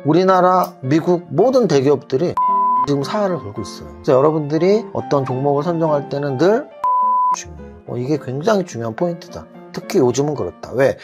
우리나라, 미국 모든 대기업들이 지금 사활을 걸고 있어요. 그래서 여러분들이 어떤 종목을 선정할 때는 늘 중요해요. 이게 굉장히 중요한 포인트다. 특히 요즘은 그렇다. 왜?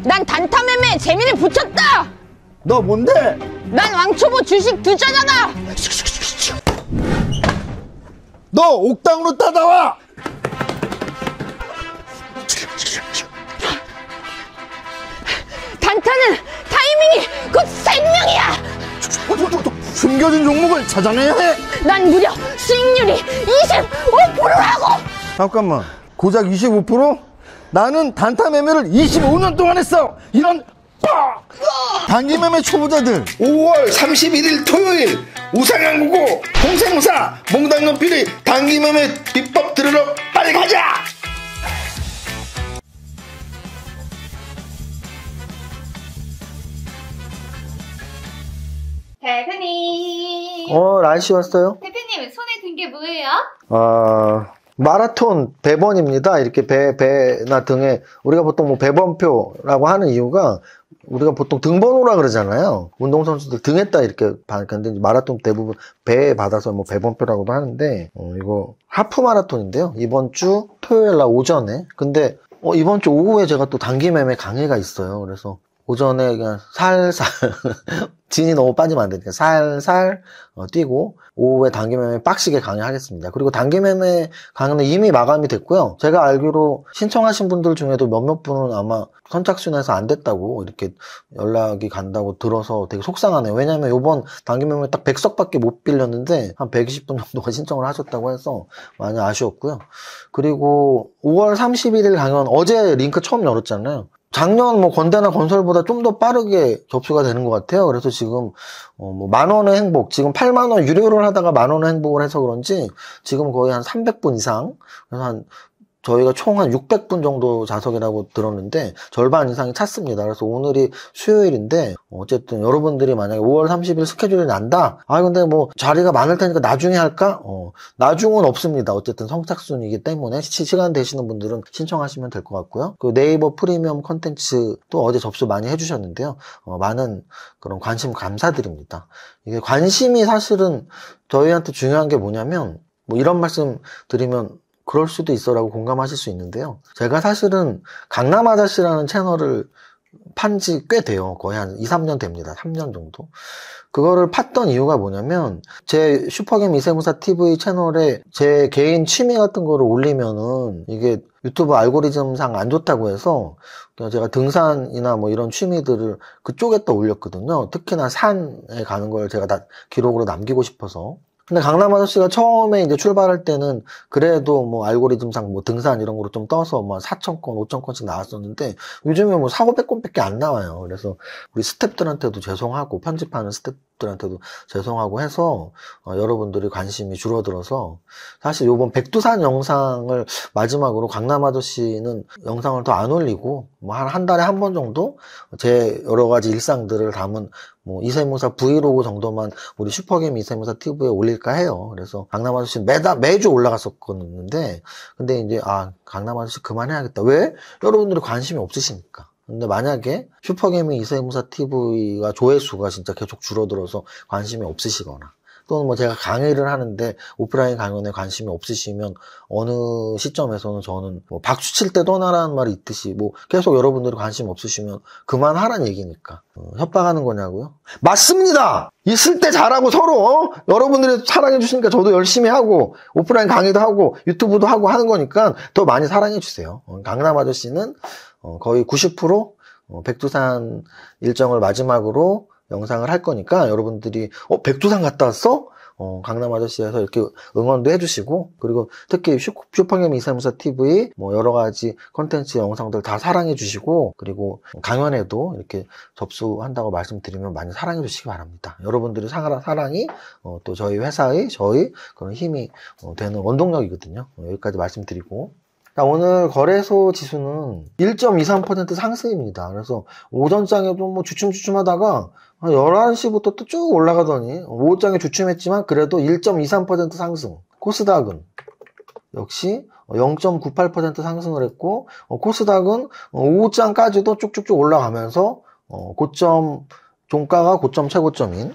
난 단타 매매에 재미를 붙였다. 너 뭔데? 난 왕초보 주식 투자자다. 너 옥당으로 따라와. 단타는 타이밍이 곧 생명이야. 숨겨진 종목을 찾아내야 해. 난 무려 수익률이 25%라고. 잠깐만, 고작 25%? 나는 단타 매매를 25년 동안 했어. 이런 단기 매매 초보자들. 5월 31일 토요일 우상향보고 공생사 몽당연필의 단기 매매 비법 들으러 빨리 가자. 대표님. 날씨 왔어요? 대표님 손에 든 게 뭐예요? 마라톤 배번입니다. 이렇게 배나 등에 우리가 보통 뭐 배번표라고 하는 이유가 우리가 보통 등번호라 그러잖아요. 운동선수들 등에다 이렇게 받는데 마라톤 대부분 배에 받아서 뭐 배번표라고도 하는데 이거 하프 마라톤인데요. 이번 주 토요일 날 오전에. 근데 이번 주 오후에 제가 또 단기 매매 강의가 있어요. 그래서 오전에 그냥 살살 진이 너무 빠지면 안 되니까 살살 뛰고 오후에 단기 매매 빡시게 강의하겠습니다. 그리고 단기 매매 강의는 이미 마감이 됐고요. 제가 알기로 신청하신 분들 중에도 몇몇 분은 아마 선착순에서 안 됐다고 이렇게 연락이 간다고 들어서 되게 속상하네요. 왜냐면 이번 단기 매매 딱 100석밖에 못 빌렸는데 한 120분 정도가 신청을 하셨다고 해서 많이 아쉬웠고요. 그리고 5월 31일 강연 어제 링크 처음 열었잖아요. 작년 뭐 건대나 건설보다 좀 더 빠르게 접수가 되는 것 같아요. 그래서 지금 뭐 10,000원의 행복, 지금 80,000원 유료를 하다가 10,000원의 행복을 해서 그런지 지금 거의 한 300분 이상, 그래서 저희가 총 한 600분 정도 좌석이라고 들었는데 절반 이상이 찼습니다. 그래서 오늘이 수요일인데 어쨌든 여러분들이 만약에 5월 30일 스케줄이 난다. 근데 뭐 자리가 많을 테니까 나중에 할까? 나중은 없습니다. 어쨌든 성착순이기 때문에 시간 되시는 분들은 신청하시면 될 것 같고요. 그 네이버 프리미엄 컨텐츠 또 어제 접수 많이 해주셨는데요. 많은 그런 관심 감사드립니다. 이게 관심이 사실은 저희한테 중요한 게 뭐냐면 뭐 이런 말씀 드리면 그럴 수도 있어라고 공감하실 수 있는데요. 제가 사실은 강남 아저씨라는 채널을 판 지 꽤 돼요. 거의 한 2, 3년 됩니다. 3년 정도. 그거를 팠던 이유가 뭐냐면 제 슈퍼게임 이세무사 TV 채널에 제 개인 취미 같은 거를 올리면은 이게 유튜브 알고리즘상 안 좋다고 해서 제가 등산이나 뭐 이런 취미들을 그쪽에다 올렸거든요. 특히나 산에 가는 걸 제가 다 기록으로 남기고 싶어서. 근데 강남 아저씨가 처음에 이제 출발할 때는 그래도 뭐 알고리즘상 뭐 등산 이런 거로 좀 떠서 뭐 4,000건, 5,000건씩 나왔었는데 요즘에 뭐 400~500건밖에 안 나와요. 그래서 우리 스태프들한테도 죄송하고 편집하는 스태프들한테도 죄송하고 해서 여러분들이 관심이 줄어들어서 사실 요번 백두산 영상을 마지막으로 강남 아저씨는 영상을 더 안 올리고 뭐 한 달에 한 번 정도 제 여러 가지 일상들을 담은 뭐 이세무사 브이로그 정도만 우리 슈퍼게임 이세무사 TV에 올릴까 해요. 그래서 강남 아저씨 매주 올라갔었는데 근데 이제 강남 아저씨 그만해야겠다. 왜? 여러분들이 관심이 없으시니까. 근데 만약에 슈퍼게임 이세무사 TV가 조회수가 진짜 계속 줄어들어서 관심이 없으시거나 또는 뭐 제가 강의를 하는데 오프라인 강연에 관심이 없으시면 어느 시점에서는 저는 뭐 박수 칠 때 떠나라는 말이 있듯이 뭐 계속 여러분들이 관심 없으시면 그만하라는 얘기니까 협박하는 거냐고요? 맞습니다! 있을 때 잘하고 서로 여러분들이 사랑해 주시니까 저도 열심히 하고 오프라인 강의도 하고 유튜브도 하고 하는 거니까 더 많이 사랑해 주세요. 강남 아저씨는 거의 90% 백두산 일정을 마지막으로 영상을 할 거니까 여러분들이 백두산 갔다 왔어? 강남 아저씨에서 이렇게 응원도 해주시고 그리고 특히 슈퍼게임 이세무사 TV 뭐 여러 가지 콘텐츠 영상들 다 사랑해 주시고 그리고 강연에도 이렇게 접수한다고 말씀드리면 많이 사랑해 주시기 바랍니다. 여러분들이 사랑이 또 저희 회사의 저희 그런 힘이 되는 원동력이거든요. 여기까지 말씀드리고 오늘 거래소 지수는 1.23% 상승입니다. 그래서 오전장에도 뭐 주춤주춤하다가 11시부터 또 쭉 올라가더니 오후장에 주춤했지만 그래도 1.23% 상승. 코스닥은 역시 0.98% 상승을 했고 코스닥은 오후장까지도 쭉쭉쭉 올라가면서 고점 종가가 고점 최고점인.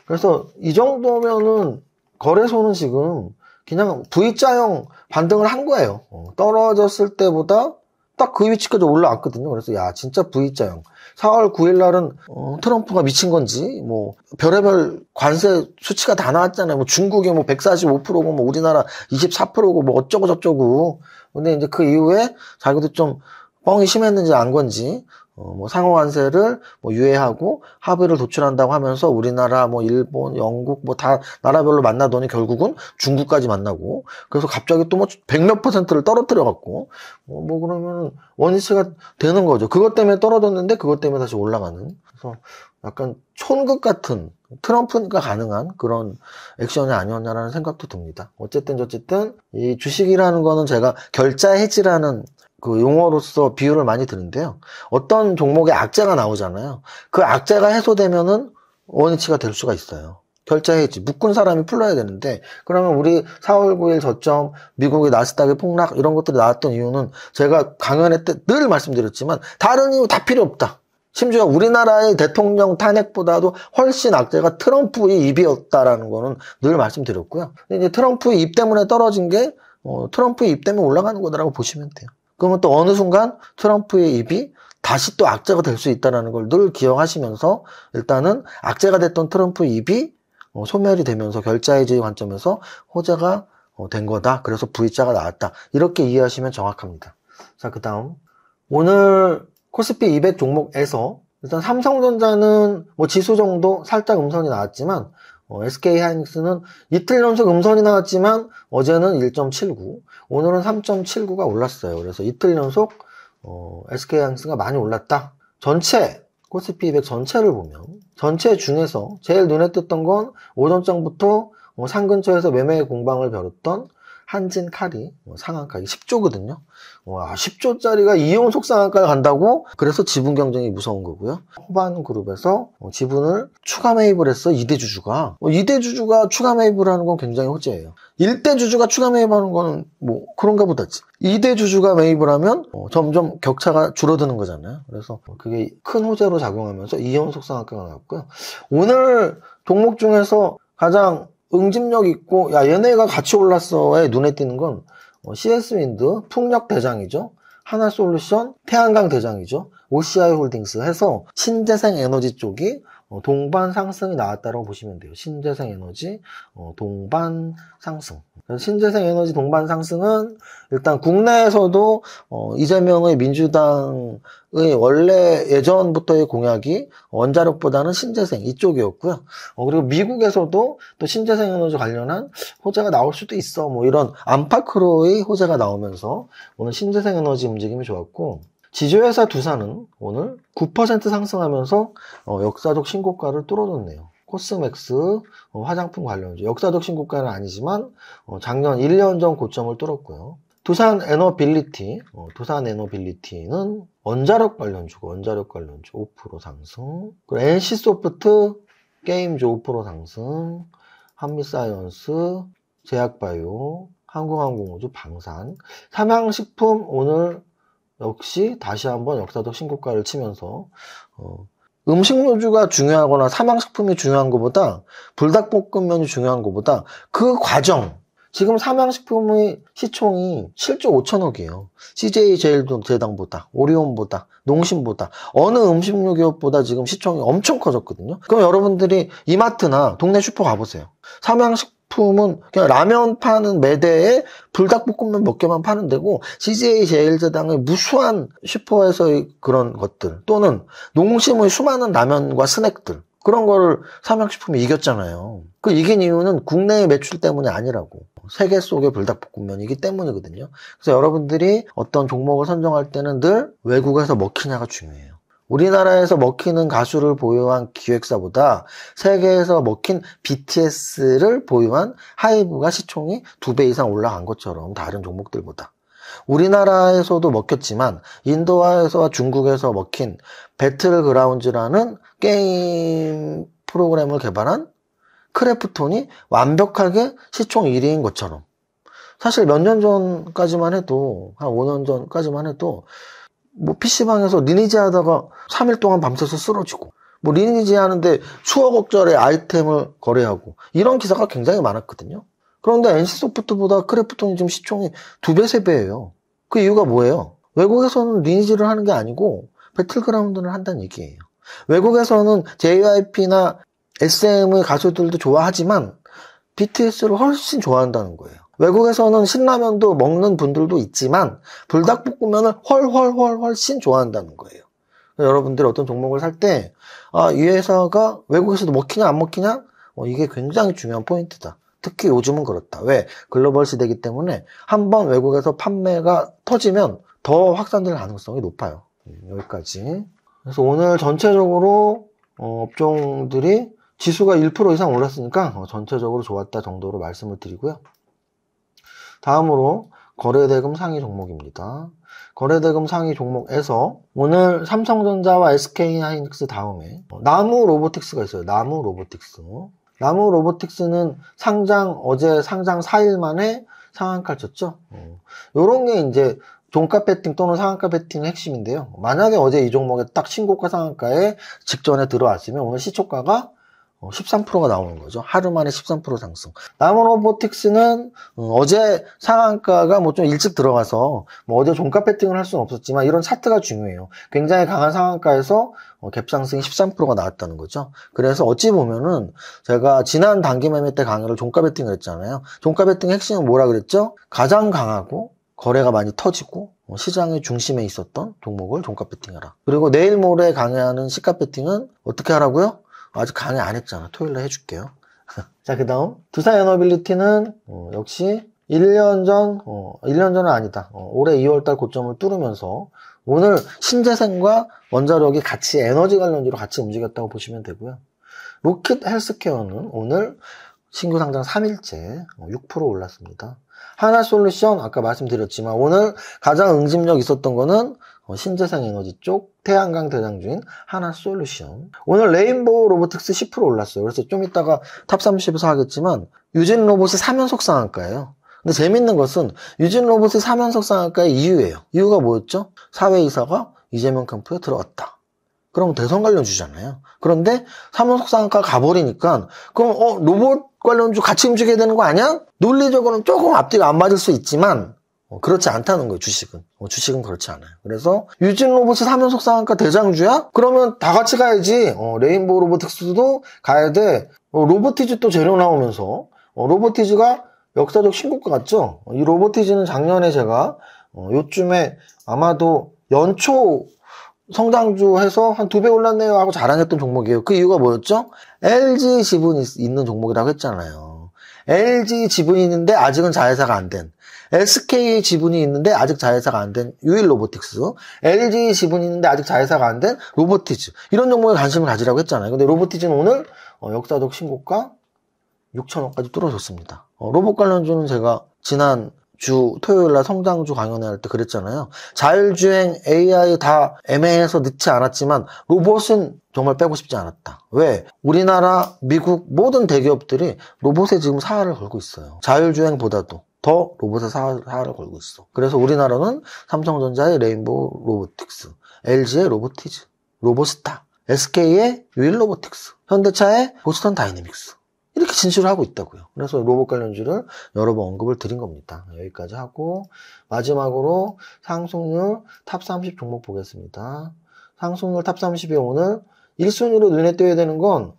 그래서 이 정도면은 거래소는 지금 그냥 V자형 반등을 한 거예요. 떨어졌을 때보다 딱 그 위치까지 올라왔거든요. 그래서 야 진짜 V자형. 4월 9일 날은 트럼프가 미친 건지 뭐 별의별 관세 수치가 다 나왔잖아요. 뭐 중국이 뭐 145%고 뭐 우리나라 24%고 뭐 어쩌고 저쩌고. 근데 이제 그 이후에 자기도 좀 뻥이 심했는지 안 건지 뭐 상호 관세를 뭐 유예하고 합의를 도출한다고 하면서 우리나라 뭐 일본, 영국 뭐 다 나라별로 만나더니 결국은 중국까지 만나고 그래서 갑자기 또 뭐 100몇 %를 떨어뜨려 갖고 뭐 그러면 원위치가 되는 거죠. 그것 때문에 떨어졌는데 그것 때문에 다시 올라가는. 그래서 약간 촌극 같은 트럼프니까 가능한 그런 액션이 아니었냐라는 생각도 듭니다. 어쨌든 이 주식이라는 거는 제가 결자 해지라는 그 용어로서 비유를 많이 드는데요. 어떤 종목에 악재가 나오잖아요. 그 악재가 해소되면은 원위치가 될 수가 있어요. 결자 해지. 묶은 사람이 풀러야 되는데, 그러면 우리 4월 9일 저점, 미국의 나스닥의 폭락, 이런 것들이 나왔던 이유는 제가 강연회 때 늘 말씀드렸지만, 다른 이유 다 필요 없다. 심지어 우리나라의 대통령 탄핵보다도 훨씬 악재가 트럼프의 입이었다라는 거는 늘 말씀드렸고요. 이제 트럼프의 입 때문에 떨어진 게, 트럼프의 입 때문에 올라가는 거라고 보시면 돼요. 그러면 또 어느 순간 트럼프의 입이 다시 또 악재가 될 수 있다는 걸 늘 기억하시면서 일단은 악재가 됐던 트럼프의 입이 소멸이 되면서 결자해지의 관점에서 호재가 된 거다. 그래서 V자가 나왔다. 이렇게 이해하시면 정확합니다. 자, 그 다음 오늘 코스피 200 종목에서 일단 삼성전자는 뭐 지수 정도 살짝 음선이 나왔지만 SK하이닉스는 이틀 연속 음선이 나왔지만 어제는 1.79, 오늘은 3.79가 올랐어요. 그래서 이틀 연속 SK하이닉스가 많이 올랐다. 전체 코스피 200 전체를 보면 전체 중에서 제일 눈에 띄었던 건 오전장부터 상 근처에서 매매 공방을 벌였던 한진칼이 상한가가 10조거든요. 와, 10조짜리가 이연속 상한가를 간다고? 그래서 지분 경쟁이 무서운 거고요. 호반 그룹에서 지분을 추가 매입을 했어. 2대 주주가. 2대 주주가 추가 매입을 하는 건 굉장히 호재예요. 1대 주주가 추가 매입하는 거는 뭐 그런가 보다지. 2대 주주가 매입을 하면 점점 격차가 줄어드는 거잖아요. 그래서 그게 큰 호재로 작용하면서 이연속 상한가가 나왔고요. 오늘 종목 중에서 가장 응집력 있고 야 얘네가 같이 올랐어에 눈에 띄는 건 CS윈드 풍력 대장이죠. 하나솔루션 태양광 대장이죠. OCI 홀딩스 해서 신재생 에너지 쪽이 동반 상승이 나왔다고 보시면 돼요. 신재생 에너지 동반 상승. 신재생 에너지 동반 상승은 일단 국내에서도 이재명의 민주당의 원래 예전부터의 공약이 원자력보다는 신재생 이쪽이었고요. 그리고 미국에서도 또 신재생 에너지 관련한 호재가 나올 수도 있어. 뭐 이런 안팎으로의 호재가 나오면서 오늘 신재생 에너지 움직임이 좋았고, 지주회사 두산은 오늘 9% 상승하면서 역사적 신고가를 뚫어줬네요. 코스맥스 화장품 관련주 역사적 신고가는 아니지만 작년 1년 전 고점을 뚫었고요. 두산 에너빌리티는 원자력 관련주고 5% 상승. 그리고 NC소프트 게임주 5% 상승. 한미사이언스, 제약바이오, 한국항공우주, 방산, 삼양식품 오늘 역시 다시 한번 역사적 신고가를 치면서 음식료주가 중요하거나 삼양식품이 중요한 것보다 불닭볶음면이 중요한 것보다 그 과정, 지금 삼양식품의 시총이 7조 5천억이에요. CJ제일제당보다, 오리온보다, 농심보다 어느 음식료 기업보다 지금 시총이 엄청 커졌거든요. 그럼 여러분들이 이마트나 동네 슈퍼 가보세요. 삼양식품은 그냥 라면 파는 매대에 불닭볶음면 몇 개만 파는 데고, CJ제일제당의 무수한 슈퍼에서의 그런 것들, 또는 농심의 수많은 라면과 스낵들, 그런 거를 삼양식품이 이겼잖아요. 그 이긴 이유는 국내의 매출 때문이 아니라고. 세계 속의 불닭볶음면이기 때문이거든요. 그래서 여러분들이 어떤 종목을 선정할 때는 늘 외국에서 먹히냐가 중요해요. 우리나라에서 먹히는 가수를 보유한 기획사보다 세계에서 먹힌 BTS를 보유한 하이브가 시총이 2배 이상 올라간 것처럼 다른 종목들보다. 우리나라에서도 먹혔지만 인도에서와 중국에서 먹힌 배틀그라운드라는 게임 프로그램을 개발한 크래프톤이 완벽하게 시총 1위인 것처럼, 사실 몇 년 전까지만 해도, 한 5년 전까지만 해도 뭐 PC방에서 리니지 하다가 3일 동안 밤새서 쓰러지고, 뭐 리니지 하는데 수억억짜리 아이템을 거래하고 이런 기사가 굉장히 많았거든요. 그런데 NC소프트보다 크래프톤이 지금 시총이 2배, 3배예요. 그 이유가 뭐예요? 외국에서는 리니지를 하는 게 아니고 배틀그라운드를 한다는 얘기예요. 외국에서는 JYP나 SM의 가수들도 좋아하지만 BTS를 훨씬 좋아한다는 거예요. 외국에서는 신라면도 먹는 분들도 있지만 불닭볶음면을 훨씬 좋아한다는 거예요. 여러분들이 어떤 종목을 살 때 이 회사가 외국에서도 먹히냐 안 먹히냐? 이게 굉장히 중요한 포인트다. 특히 요즘은 그렇다. 왜? 글로벌 시대이기 때문에 한번 외국에서 판매가 터지면 더 확산될 가능성이 높아요. 여기까지. 그래서 오늘 전체적으로 업종들이 지수가 1% 이상 올랐으니까 전체적으로 좋았다 정도로 말씀을 드리고요. 다음으로 거래대금 상위 종목입니다. 거래대금 상위 종목에서 오늘 삼성전자와 SK하이닉스 다음에 나무 로보틱스가 있어요. 나무 로보틱스. 나무 로보틱스는 어제 상장 4일 만에 상한가를 쳤죠. 요런 게 이제 종가 배팅 또는 상한가 배팅의 핵심인데요. 만약에 어제 이 종목에 딱 신고가 상한가에 직전에 들어왔으면 오늘 시초가가 13%가 나오는 거죠. 하루 만에 13% 상승. 나무 로보틱스는 어제 상한가가 뭐 좀 일찍 들어가서 뭐 어제 종가 배팅을 할 수는 없었지만 이런 차트가 중요해요. 굉장히 강한 상한가에서 갭 상승이 13%가 나왔다는 거죠. 그래서 어찌 보면은 제가 지난 단기 매매 때 강의를 종가 배팅을 했잖아요. 종가 배팅의 핵심은 뭐라 그랬죠? 가장 강하고 거래가 많이 터지고 시장의 중심에 있었던 종목을 종가 배팅해라. 그리고 내일 모레 강의하는 시가 배팅은 어떻게 하라고요? 아직 강의 안 했잖아. 토요일에 해줄게요. 자, 그 다음 두산에너빌리티는 역시 1년 전은 아니다. 올해 2월달 고점을 뚫으면서 오늘 신재생과 원자력이 같이 에너지 관련주로 같이 움직였다고 보시면 되고요. 로킷 헬스케어는 오늘 신규 상장 3일째 6% 올랐습니다. 하나솔루션 아까 말씀드렸지만 오늘 가장 응집력 있었던 거는 신재생 에너지 쪽 태양광 대장주인 하나솔루션. 오늘 레인보우 로보틱스 10% 올랐어요. 그래서 좀 이따가 탑30에서 하겠지만 유진 로봇이 3연속 상한가예요. 근데 재밌는 것은 유진 로봇이 3연속 상한가의 이유예요. 이유가 뭐였죠? 사회이사가 이재명 캠프에 들어갔다. 그럼 대선 관련주잖아요. 그런데 3연속 상한가 가버리니까 그럼 로봇 관련주 같이 움직여야 되는 거 아니야? 논리적으로는 조금 앞뒤가 안 맞을 수 있지만 그렇지 않다는 거예요. 주식은 그렇지 않아요. 그래서 유진 로봇이 3연속 상한가 대장주야? 그러면 다 같이 가야지. 레인보우 로보틱스도 가야 돼. 로보티즈 또 재료 나오면서 로보티즈가 역사적 신고가 같죠? 이 로보티즈는 작년에 제가 요쯤에 아마도 연초 성장주 해서 한 2배 올랐네요 하고 자랑했던 종목이에요. 그 이유가 뭐였죠? LG 지분이 있는 종목이라고 했잖아요. LG 지분이 있는데 아직은 자회사가 안 된, SK 지분이 있는데 아직 자회사가 안 된 유일 로보틱스, LG 지분이 있는데 아직 자회사가 안 된 로보티즈, 이런 종목에 관심을 가지라고 했잖아요. 근데 로보티즈는 오늘 역사적 신고가 6천원까지 뚫어줬습니다. 로봇 관련주는 제가 지난 주 토요일날 성장주 강연회 할 때 그랬잖아요. 자율주행 AI 다 애매해서 넣지 않았지만 로봇은 정말 빼고 싶지 않았다. 왜? 우리나라, 미국 모든 대기업들이 로봇에 지금 사활을 걸고 있어요. 자율주행보다도 더 로봇에 사활을 걸고 있어. 그래서 우리나라는 삼성전자의 레인보우 로보틱스, LG의 로보티즈, 로보스타, SK의 유일 로보틱스, 현대차의 보스턴 다이내믹스, 이렇게 진출을 하고 있다고요. 그래서 로봇 관련주를 여러 번 언급을 드린 겁니다. 여기까지 하고 마지막으로 상승률 탑30 종목 보겠습니다. 상승률 탑30이 오늘 1순위로 눈에 띄어야 되는 건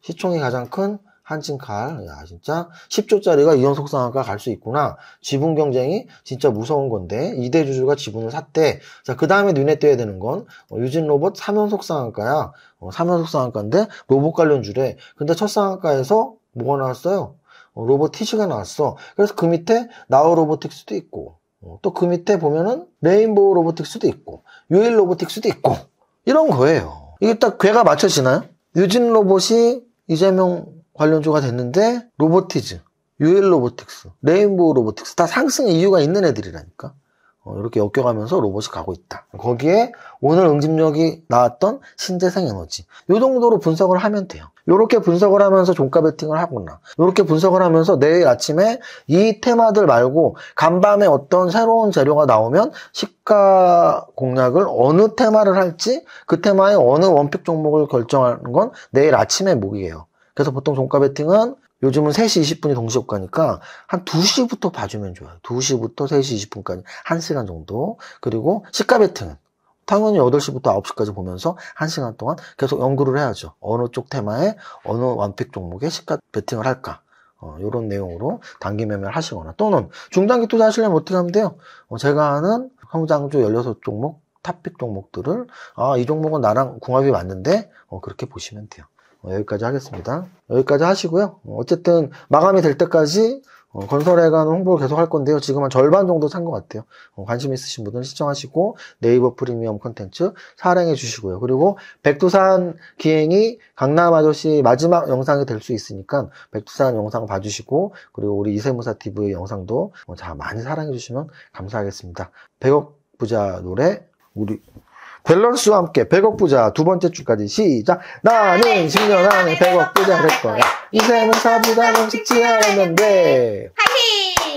시총이 가장 큰 한진칼. 야, 진짜 10조짜리가 2연속 상한가 갈 수 있구나. 지분 경쟁이 진짜 무서운 건데 2대 주주가 지분을 샀대. 자, 그 다음에 눈에 띄어야 되는 건 유진 로봇 3연속 상한가야. 3연속 상한가인데 로봇 관련주래. 근데 첫 상한가에서 뭐가 나왔어요? 로보티즈가 나왔어. 그래서 그 밑에 나우 로보틱스도 있고, 또 그 밑에 보면은 레인보우 로보틱스도 있고, 유일 로보틱스도 있고, 이런 거예요. 이게 딱 궤가 맞춰지나요? 유진 로봇이 이재명 관련주가 됐는데 로보티즈, 유일 로보틱스, 레인보우 로보틱스 다 상승의 이유가 있는 애들이라니까. 이렇게 엮여가면서 로봇이 가고 있다. 거기에 오늘 응집력이 나왔던 신재생 에너지. 이 정도로 분석을 하면 돼요. 이렇게 분석을 하면서 종가 베팅을 하거나, 이렇게 분석을 하면서 내일 아침에 이 테마들 말고 간밤에 어떤 새로운 재료가 나오면 시가 공략을 어느 테마를 할지 그 테마의 어느 원픽 종목을 결정하는 건 내일 아침에 목이에요. 그래서 보통 종가 베팅은 요즘은 3시 20분이 동시효과니까 한 2시부터 봐주면 좋아요. 2시부터 3시 20분까지 1시간 정도. 그리고 시가 베팅은 당연히 8시부터 9시까지 보면서 1시간 동안 계속 연구를 해야죠. 어느 쪽 테마에 어느 원픽 종목에 시가 베팅을 할까. 이런 내용으로 단기 매매를 하시거나 또는 중단기 투자하시려면 어떻게 하면 돼요? 제가 하는 성장주 16종목, 탑픽 종목들을 이 종목은 나랑 궁합이 맞는데 그렇게 보시면 돼요. 여기까지 하겠습니다. 여기까지 하시고요. 어쨌든 마감이 될 때까지 건설회관 홍보를 계속 할 건데요. 지금 한 절반 정도 산 것 같아요. 관심 있으신 분들은 시청하시고 네이버 프리미엄 콘텐츠 사랑해 주시고요. 그리고 백두산 기행이 강남 아저씨 마지막 영상이 될 수 있으니까 백두산 영상 봐주시고 그리고 우리 이세무사 TV의 영상도 많이 사랑해 주시면 감사하겠습니다. 100억 부자 노래 우리 밸런스와 함께 100억 부자 두 번째 주까지 시작. 나는 10년 안에 100억 부자 될 거야. 이세무사 부자는 쉽지 않았는데. 파이팅!